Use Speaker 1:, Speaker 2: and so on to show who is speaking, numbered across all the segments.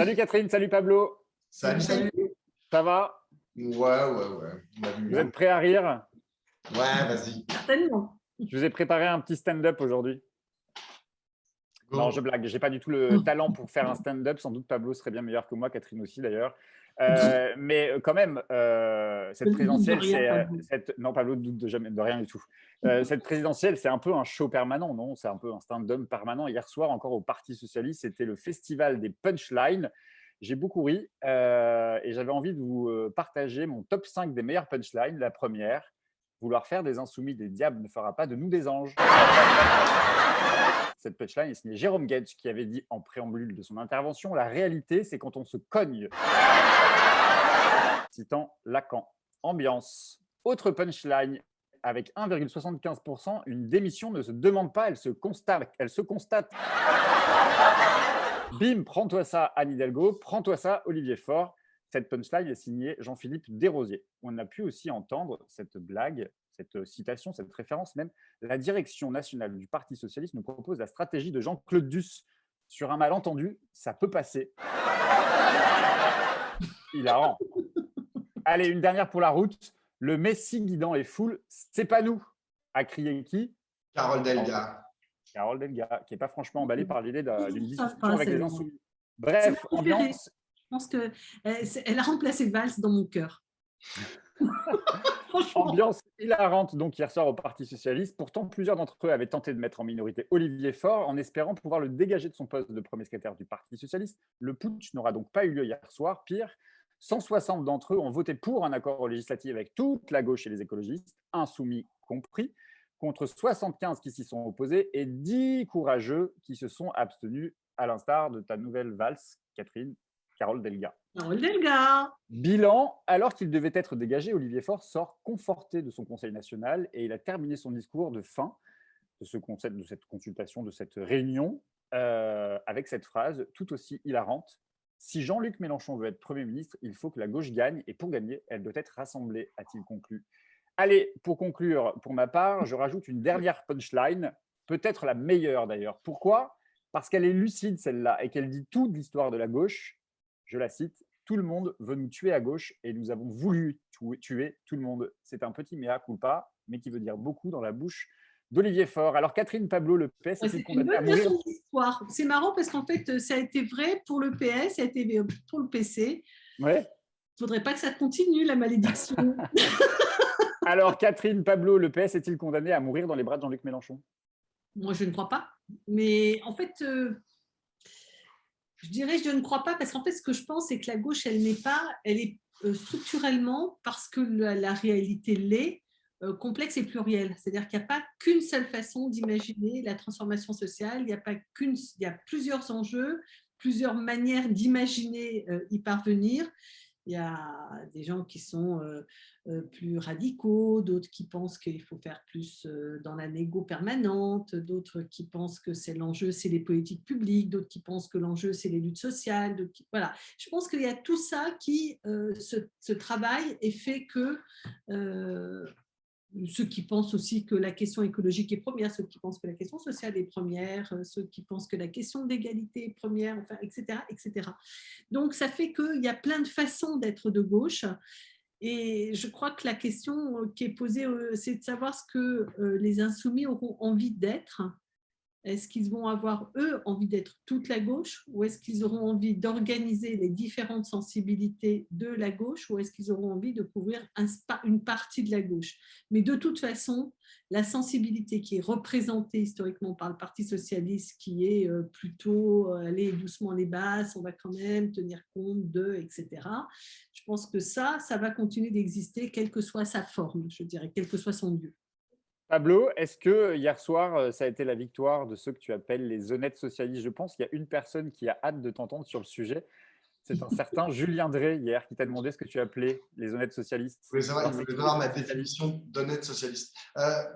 Speaker 1: Salut Catherine, salut Pablo.
Speaker 2: Salut, salut.
Speaker 1: Ça va?
Speaker 2: Ouais. On a vu
Speaker 1: Vous
Speaker 2: mieux.
Speaker 1: êtes prêts à rire?
Speaker 2: Ouais, vas-y.
Speaker 3: Certainement.
Speaker 1: Je vous ai préparé un petit stand-up aujourd'hui.
Speaker 2: Go.
Speaker 1: Non, je blague. J'ai pas du tout le talent pour faire un stand-up. Sans doute Pablo serait bien meilleur que moi, Catherine aussi d'ailleurs. Mais quand même, cette
Speaker 3: Je ne doute de
Speaker 1: présidentielle,
Speaker 3: rien, Pablo.
Speaker 1: non, Pablo ne doute de rien du tout. Cette présidentielle, c'est un peu un show permanent, non? C'est un peu un stand-up permanent. Hier soir, encore au Parti socialiste, c'était le festival des punchlines. J'ai beaucoup ri et j'avais envie de vous partager mon top 5 des meilleures punchlines. La première, vouloir faire des insoumis des diables ne fera pas de nous des anges. Cette punchline est signée Jérôme Guedj qui avait dit en préambule de son intervention « La réalité, c'est quand on se cogne ». Citant Lacan. Ambiance. Autre punchline avec 1,75%, une démission ne se demande pas, elle se constate. Bim, prends-toi ça Anne Hidalgo, prends-toi ça Olivier Faure. Cette punchline est signée Jean-Philippe Desrosiers. On a pu aussi entendre cette blague, cette citation, cette référence même. La direction nationale du Parti socialiste nous propose la stratégie de Jean-Claude Duss. Sur un malentendu, ça peut passer. Hilarant. Allez, une dernière pour la route. Le Messie guidant les foules, c'est pas nous. A crié qui?
Speaker 2: Carole Delga.
Speaker 1: Carole Delga, qui n'est pas franchement emballée par l'idée d'une discussion
Speaker 3: pas,
Speaker 1: avec
Speaker 3: c'est
Speaker 1: les
Speaker 3: bon.
Speaker 1: insoumis. Bref,
Speaker 3: C'est ma préférée.
Speaker 1: ambiance.
Speaker 3: Je pense qu'elle a remplacé Valls dans mon cœur. Franchement.
Speaker 1: Ambiance hilarante donc hier soir au Parti socialiste. Pourtant, plusieurs d'entre eux avaient tenté de mettre en minorité Olivier Faure en espérant pouvoir le dégager de son poste de premier secrétaire du Parti socialiste. Le putsch n'aura donc pas eu lieu hier soir. Pire, 160 d'entre eux ont voté pour un accord législatif avec toute la gauche et les écologistes, insoumis compris, contre 75 qui s'y sont opposés et 10 courageux qui se sont abstenus, à l'instar de ta nouvelle valse, Catherine, Carole Delga.
Speaker 3: Carole Delga.
Speaker 1: Bilan, alors qu'il devait être dégagé, Olivier Faure sort conforté de son Conseil national et il a terminé son discours de fin de ce concept, de cette consultation, de cette réunion, avec cette phrase tout aussi hilarante. Si Jean-Luc Mélenchon veut être Premier ministre, il faut que la gauche gagne et pour gagner, elle doit être rassemblée, a-t-il conclu. Allez, pour conclure, pour ma part, je rajoute une dernière punchline, peut-être la meilleure d'ailleurs. Pourquoi? Parce qu'elle est lucide celle-là et qu'elle dit tout de l'histoire de la gauche. Je la cite, « Tout le monde veut nous tuer à gauche et nous avons voulu tuer tout le monde ». C'est un petit mea culpa, mais qui veut dire beaucoup dans la bouche d'Olivier Faure. Alors Catherine, Pablo, le PS est-il condamné à mourir?
Speaker 3: C'est une bonne leçon d'histoire. C'est marrant parce qu'en fait, ça a été vrai pour le PS, ça a été pour le PC.
Speaker 1: Ouais.
Speaker 3: Il ne faudrait pas que ça continue, la malédiction.
Speaker 1: Alors Catherine, Pablo, le PS est-il condamné à mourir dans les bras de Jean-Luc Mélenchon?
Speaker 3: Moi, je ne crois pas. Mais en fait, je dirais je ne crois pas parce qu'en fait, ce que je pense, c'est que la gauche, elle est structurellement, parce que la réalité l'est, complexe et plurielle. C'est-à-dire qu'il n'y a pas qu'une seule façon d'imaginer la transformation sociale, il y a plusieurs enjeux, plusieurs manières d'imaginer y parvenir. Il y a des gens qui sont plus radicaux, d'autres qui pensent qu'il faut faire plus dans la négo permanente, d'autres qui pensent que l'enjeu, c'est les politiques publiques, d'autres qui pensent que l'enjeu, c'est les luttes sociales. Voilà. Je pense qu'il y a tout ça qui se travaille et fait que ceux qui pensent aussi que la question écologique est première, ceux qui pensent que la question sociale est première, ceux qui pensent que la question d'égalité est première, enfin, etc., etc. Donc, ça fait qu'il y a plein de façons d'être de gauche. Et je crois que la question qui est posée, c'est de savoir ce que les insoumis auront envie d'être. Est-ce qu'ils vont avoir, eux, envie d'être toute la gauche ou est-ce qu'ils auront envie d'organiser les différentes sensibilités de la gauche ou est-ce qu'ils auront envie de couvrir une partie de la gauche? Mais de toute façon, la sensibilité qui est représentée historiquement par le Parti socialiste, qui est plutôt aller doucement les basses, on va quand même tenir compte de, etc. Je pense que ça va continuer d'exister, quelle que soit sa forme, je dirais, quel que soit son lieu.
Speaker 1: Pablo, est-ce que hier soir, ça a été la victoire de ceux que tu appelles les honnêtes socialistes? Je pense qu'il y a une personne qui a hâte de t'entendre sur le sujet. C'est un certain Julien Drey hier qui t'a demandé ce que tu appelais les honnêtes socialistes.
Speaker 2: Oui, c'est vrai, il voulait voir ma définition d'honnête socialiste.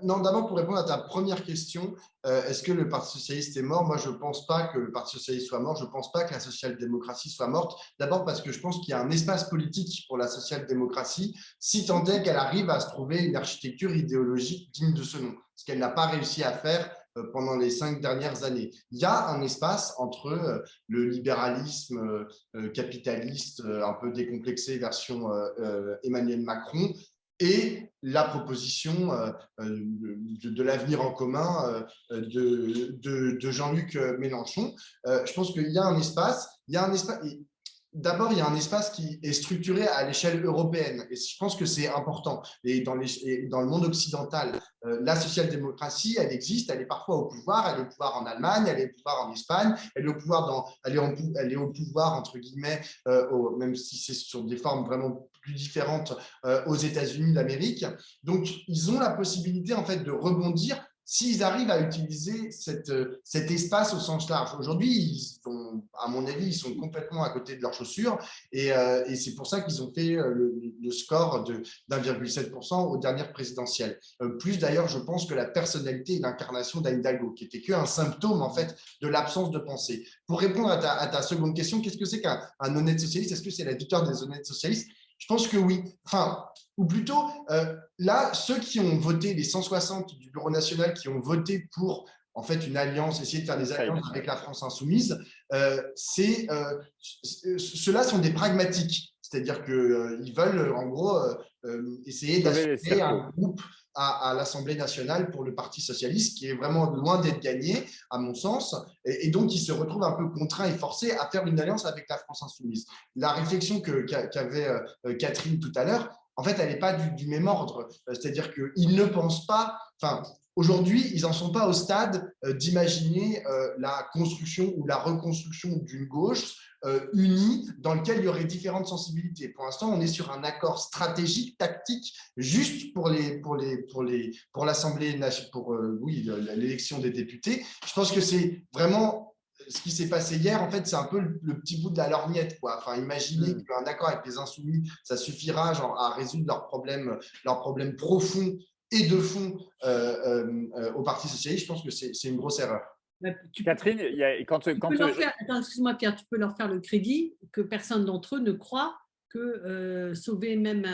Speaker 2: Non, d'abord, pour répondre à ta première question, est-ce que le Parti socialiste est mort? Moi, je ne pense pas que le Parti socialiste soit mort. Je ne pense pas que la social-démocratie soit morte. D'abord parce que je pense qu'il y a un espace politique pour la social-démocratie, si tant est qu'elle arrive à se trouver une architecture idéologique digne de ce nom. Ce qu'elle n'a pas réussi à faire pendant les 5 dernières années. Il y a un espace entre le libéralisme capitaliste, un peu décomplexé version Emmanuel Macron, et la proposition de l'avenir en commun de Jean-Luc Mélenchon. Je pense qu'il y a un espace, d'abord, il y a un espace qui est structuré à l'échelle européenne, et je pense que c'est important. Et dans le monde occidental, la social-démocratie, elle existe, elle est parfois au pouvoir, elle est au pouvoir en Allemagne, elle est au pouvoir en Espagne, elle est au pouvoir, elle est au pouvoir entre guillemets, même si c'est sur des formes vraiment plus différentes, aux États-Unis d'Amérique. Donc, ils ont la possibilité en fait de rebondir s'ils arrivent à utiliser cet espace au sens large. Aujourd'hui, à mon avis, ils sont complètement à côté de leurs chaussures, et c'est pour ça qu'ils ont fait le score de 1,7% aux dernières présidentielles. Plus d'ailleurs, je pense que la personnalité et l'incarnation d'Anne Hidalgo, qui était qu'un symptôme en fait de l'absence de pensée. Pour répondre à ta seconde question, qu'est-ce que c'est qu'un honnête socialiste? Est-ce que c'est la victoire des honnêtes socialistes? Je pense que oui. Enfin, ou plutôt, là, ceux qui ont voté, les 160 du Bureau national qui ont voté pour en fait une alliance, essayer de faire des alliances avec la France insoumise, ceux-là sont des pragmatiques. C'est-à-dire qu'ils veulent, en gros, essayer d'assurer un groupe à l'Assemblée nationale pour le Parti socialiste, qui est vraiment loin d'être gagné, à mon sens, et donc ils se retrouvent un peu contraints et forcés à faire une alliance avec la France insoumise. La réflexion qu'avait Catherine tout à l'heure, en fait, elle n'est pas du même ordre. C'est-à-dire qu'ils ne pensent pas… Enfin, aujourd'hui, ils n'en sont pas au stade d'imaginer la construction ou la reconstruction d'une gauche unie dans lequel il y aurait différentes sensibilités. Pour l'instant, on est sur un accord stratégique, tactique, juste pour l'Assemblée nationale, pour l'élection des députés. Je pense que c'est vraiment… Ce qui s'est passé hier, en fait, c'est un peu le petit bout de la lorgnette, quoi. Enfin, imaginez qu'un accord avec les insoumis, ça suffira à résoudre leurs problèmes profonds et de fond au Parti socialiste. Je pense que c'est une grosse erreur.
Speaker 1: Catherine,
Speaker 3: excuse-moi Pierre, tu peux leur faire le crédit que personne d'entre eux ne croit que sauver même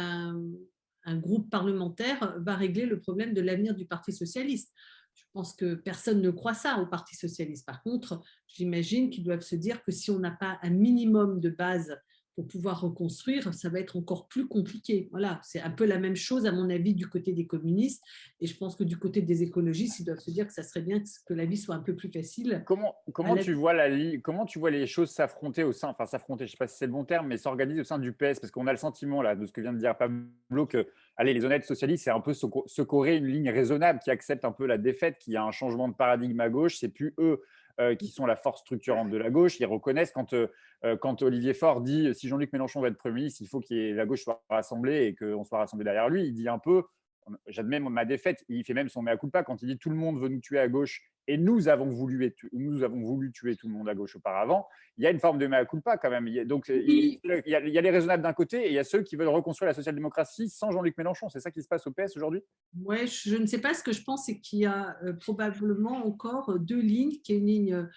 Speaker 3: un groupe parlementaire va régler le problème de l'avenir du Parti socialiste. Je pense que personne ne croit ça au Parti socialiste. Par contre, j'imagine qu'ils doivent se dire que si on n'a pas un minimum de base pour pouvoir reconstruire, ça va être encore plus compliqué. Voilà, c'est un peu la même chose, à mon avis, du côté des communistes. Et je pense que du côté des écologistes, ils doivent se dire que ça serait bien que la vie soit un peu plus facile.
Speaker 1: Comment tu vois les choses s'affronter au sein, enfin s'affronter, je ne sais pas si c'est le bon terme, mais s'organiser au sein du PS? Parce qu'on a le sentiment, là, de ce que vient de dire Pablo, que allez, les honnêtes socialistes, c'est un peu scorer une ligne raisonnable qui accepte un peu la défaite, qui a un changement de paradigme à gauche. C'est plus eux qui sont la force structurante de la gauche. Ils reconnaissent quand Olivier Faure dit si Jean-Luc Mélenchon va être Premier ministre, il faut que la gauche soit rassemblée et qu'on soit rassemblés derrière lui. Il dit un peu j'admets ma défaite. Il fait même son mea culpa quand il dit tout le monde veut nous tuer à gauche et nous avons voulu tuer tout le monde à gauche auparavant. Il y a une forme de mea culpa quand même. Donc il y a les raisonnables d'un côté et il y a ceux qui veulent reconstruire la social-démocratie sans Jean-Luc Mélenchon. C'est ça qui se passe au PS aujourd'hui?
Speaker 3: Oui, je ne sais pas. Ce que je pense, c'est qu'il y a probablement encore deux lignes, qui est une ligne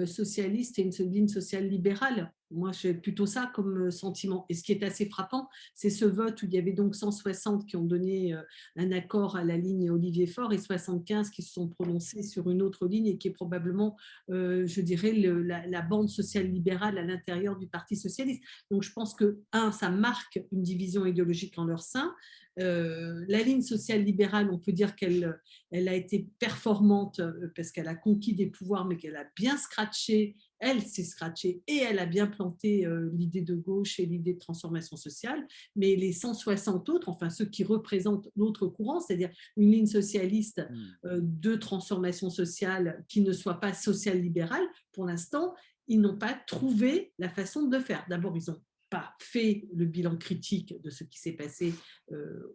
Speaker 3: socialiste et une ligne sociale-libérale. Moi, j'ai plutôt ça comme sentiment. Et ce qui est assez frappant, c'est ce vote où il y avait donc 160 qui ont donné un accord à la ligne Olivier Faure et 75 qui se sont prononcés sur une autre ligne et qui est probablement, je dirais, la bande sociale-libérale à l'intérieur du Parti socialiste. Donc, je pense que, ça marque une division idéologique en leur sein. La ligne sociale libérale, on peut dire qu'elle a été performante parce qu'elle a conquis des pouvoirs, mais qu'elle a bien scratché. Elle s'est scratchée et elle a bien planté l'idée de gauche et l'idée de transformation sociale. Mais les 160 autres, enfin ceux qui représentent l'autre courant, c'est-à-dire une ligne socialiste de transformation sociale qui ne soit pas social-libérale, pour l'instant, ils n'ont pas trouvé la façon de faire. D'abord, ils ont pas fait le bilan critique de ce qui s'est passé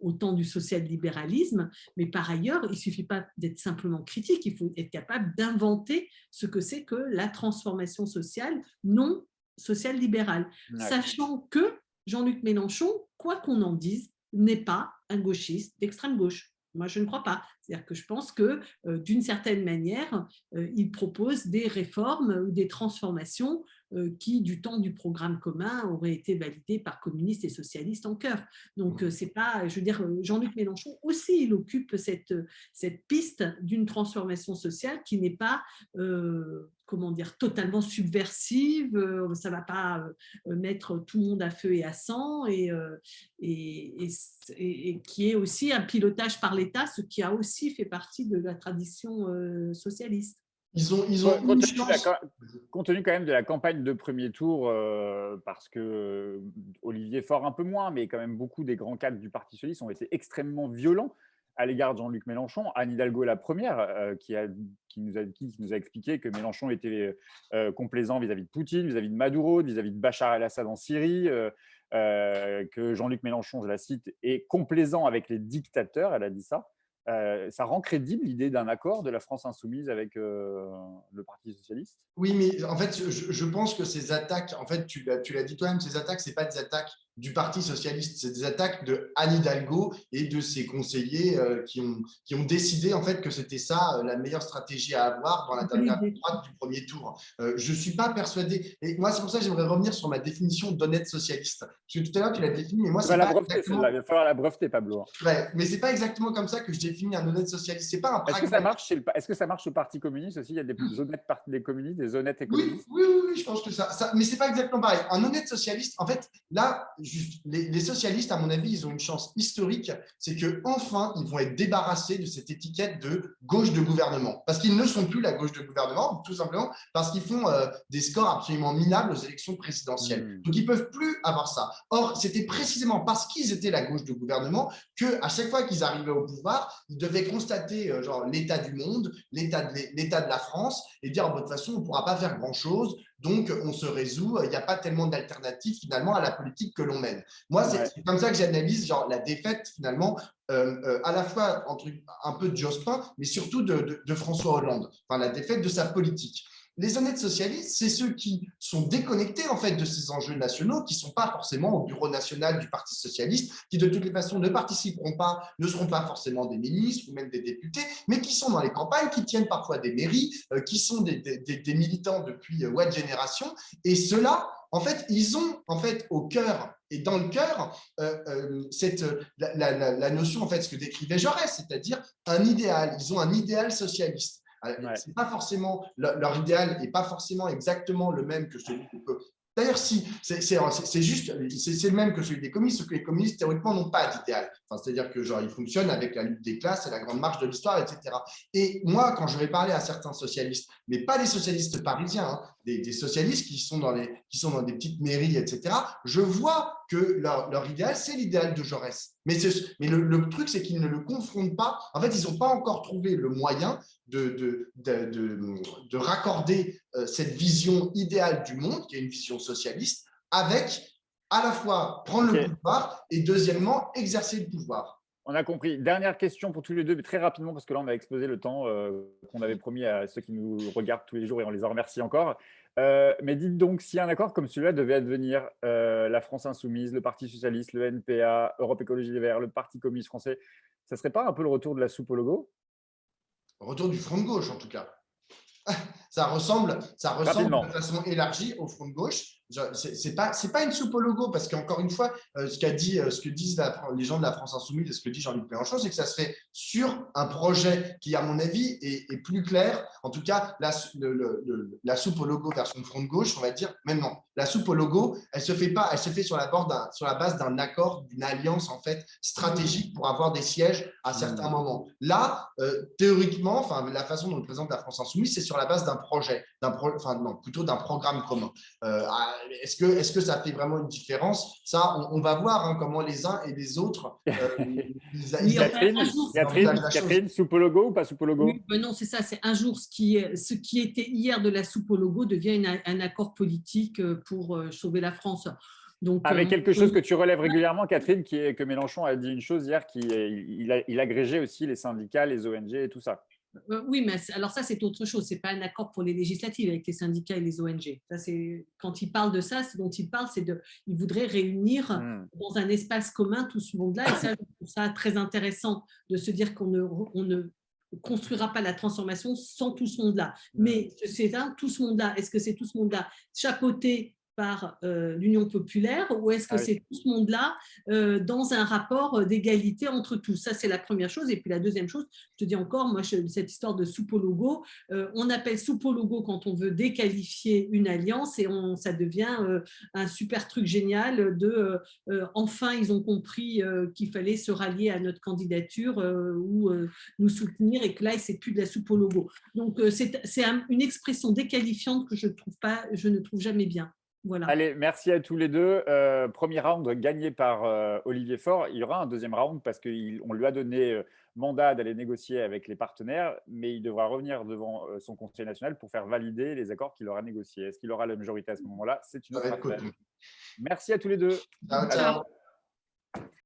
Speaker 3: au temps du social-libéralisme, mais par ailleurs, il ne suffit pas d'être simplement critique, il faut être capable d'inventer ce que c'est que la transformation sociale non social-libérale, sachant que Jean-Luc Mélenchon, quoi qu'on en dise, n'est pas un gauchiste d'extrême gauche. Moi, je ne crois pas. C'est-à-dire que je pense que, d'une certaine manière, il propose des réformes ou des transformations qui, du temps du programme commun, auraient été validés par communistes et socialistes en chœur. Donc, c'est pas, je veux dire, Jean-Luc Mélenchon aussi, il occupe cette piste d'une transformation sociale qui n'est pas, comment dire, totalement subversive, ça ne va pas mettre tout le monde à feu et à sang, et qui est aussi un pilotage par l'État, ce qui a aussi fait partie de la tradition socialiste.
Speaker 2: Ils ont une chance.
Speaker 1: Compte tenu quand même de la campagne de premier tour, parce que Olivier Faure un peu moins, mais quand même beaucoup des grands cadres du Parti socialiste ont été extrêmement violents à l'égard de Jean-Luc Mélenchon. Anne Hidalgo est la première qui nous a expliqué que Mélenchon était complaisant vis-à-vis de Poutine, vis-à-vis de Maduro, vis-à-vis de Bachar el-Assad en Syrie, que Jean-Luc Mélenchon, je la cite, est complaisant avec les dictateurs, elle a dit ça. Ça rend crédible l'idée d'un accord de la France insoumise avec le Parti socialiste?
Speaker 2: Oui, mais en fait, je pense que ces attaques, en fait, tu l'as dit toi-même, ces attaques, ce n'est pas des attaques du Parti socialiste, c'est des attaques de Anne Hidalgo et de ses conseillers qui ont décidé en fait que c'était ça la meilleure stratégie à avoir dans la dernière ligne droite du premier tour. Je ne suis pas persuadé, et moi c'est pour ça que j'aimerais revenir sur ma définition d'honnête socialiste. Parce que tout à l'heure tu l'as défini, mais moi c'est pas exactement…
Speaker 1: Il va falloir la breveter, Pablo.
Speaker 2: Ouais, mais c'est pas exactement comme ça que je définis un honnête socialiste. C'est pas un
Speaker 1: pragmatique. Est-ce que ça marche au Parti communiste aussi? Il y a des honnêtes des communistes, des honnêtes écologistes.
Speaker 2: Oui, je pense que ça mais c'est pas exactement pareil. Un honnête socialiste, en fait, là, les socialistes, à mon avis, ils ont une chance historique, c'est qu'enfin, ils vont être débarrassés de cette étiquette de gauche de gouvernement. Parce qu'ils ne sont plus la gauche de gouvernement, tout simplement parce qu'ils font des scores absolument minables aux élections présidentielles. Donc, ils ne peuvent plus avoir ça. Or, c'était précisément parce qu'ils étaient la gauche de gouvernement qu'à chaque fois qu'ils arrivaient au pouvoir, ils devaient constater genre l'état du monde, l'état de la France, et dire, de toute façon, on ne pourra pas faire grand-chose, donc on se résout, il n'y a pas tellement d'alternatives finalement à la politique que l'on mène. Moi, c'est comme ça que j'analyse genre, la défaite finalement, à la fois un peu de Jospin, mais surtout de François Hollande, enfin la défaite de sa politique. Les honnêtes socialistes, c'est ceux qui sont déconnectés en fait de ces enjeux nationaux, qui ne sont pas forcément au bureau national du Parti socialiste, qui de toutes les façons ne participeront pas, ne seront pas forcément des ministres ou même des députés, mais qui sont dans les campagnes, qui tiennent parfois des mairies, qui sont des militants depuis Watt Génération. Et ceux-là, en fait, ils ont en fait au cœur et dans le cœur la notion, en fait, ce que décrivait Jaurès, c'est-à-dire un idéal. Ils ont un idéal socialiste. C'est pas forcément leur idéal n'est pas forcément exactement le même que celui que… D'ailleurs, si, c'est le même que celui des communistes, sauf que les communistes, théoriquement, n'ont pas d'idéal. Enfin, c'est-à-dire que genre, ils fonctionnent avec la lutte des classes et la grande marche de l'histoire, etc. Et moi, quand je vais parler à certains socialistes, mais pas des socialistes parisiens, hein, des socialistes qui sont dans des petites mairies, etc., je vois que leur idéal, c'est l'idéal de Jaurès. Mais le truc, c'est qu'ils ne le confrontent pas. En fait, ils n'ont pas encore trouvé le moyen de raccorder cette vision idéale du monde, qui est une vision socialiste, avec à la fois prendre le pouvoir et deuxièmement exercer le pouvoir.
Speaker 1: On a compris. Dernière question pour tous les deux, mais très rapidement, parce que là, on a explosé le temps qu'on avait promis à ceux qui nous regardent tous les jours et on les en remercie encore. Mais dites donc, si un accord comme celui-là devait advenir, la France insoumise, le Parti socialiste, le NPA, Europe Écologie Les Verts, le Parti communiste français, ça ne serait pas un peu le retour de la soupe au logo?
Speaker 2: Retour du front de gauche, en tout cas. Ça ressemble de façon élargie au front de gauche. C'est pas une soupe au logo, parce qu'encore une fois, ce que disent les gens de la France insoumise et ce que dit Jean-Luc Mélenchon, c'est que ça se fait sur un projet qui, à mon avis, est plus clair. En tout cas, la soupe au logo version front de gauche, on va dire, même non. La soupe au logo, elle se fait sur la base d'un accord, d'une alliance en fait stratégique pour avoir des sièges à certains moments. Là, théoriquement, enfin la façon dont le président de la France insoumise, c'est sur la base d'un projet, plutôt d'un programme commun. Est-ce que ça fait vraiment une différence? Ça, on va voir hein, comment les uns et les autres…
Speaker 1: Catherine, soupe au logo ou pas soupe au logo?
Speaker 3: Oui, non, c'est ça, c'est un jour ce qui était hier de la soupe au logo devient un accord politique pour sauver la France. Donc,
Speaker 1: avec quelque chose que tu relèves régulièrement, Catherine, qui est que Mélenchon a dit une chose hier, il agrégeait aussi les syndicats, les ONG et tout ça.
Speaker 3: Oui, mais alors ça, c'est autre chose. Ce n'est pas un accord pour les législatives avec les syndicats et les ONG. Ça, quand il parle de ça, ce dont il parle, c'est il voudrait réunir dans un espace commun tout ce monde-là. Et ça, je trouve ça très intéressant de se dire qu'on ne construira pas la transformation sans tout ce monde-là. Mais c'est tout ce monde-là. Est-ce que c'est tout ce monde-là chapeauté par l'Union populaire ou est-ce que c'est tout ce monde-là dans un rapport d'égalité entre tous? Ça, c'est la première chose. Et puis la deuxième chose, je te dis encore, moi, cette histoire de soupe au logo, on appelle soupe au logo quand on veut déqualifier une alliance et ça devient un super truc génial de enfin, ils ont compris qu'il fallait se rallier à notre candidature ou nous soutenir et que là, c'est plus de la soupe au logo. Donc, c'est une expression déqualifiante que je ne trouve jamais bien. Voilà.
Speaker 1: Allez, merci à tous les deux. Premier round gagné par Olivier Faure. Il y aura un deuxième round parce qu'on lui a donné mandat d'aller négocier avec les partenaires, mais il devra revenir devant son Conseil national pour faire valider les accords qu'il aura négociés. Est-ce qu'il aura la majorité à ce moment-là? C'est une autre affaire. Merci à tous les deux.
Speaker 2: Ciao, ciao.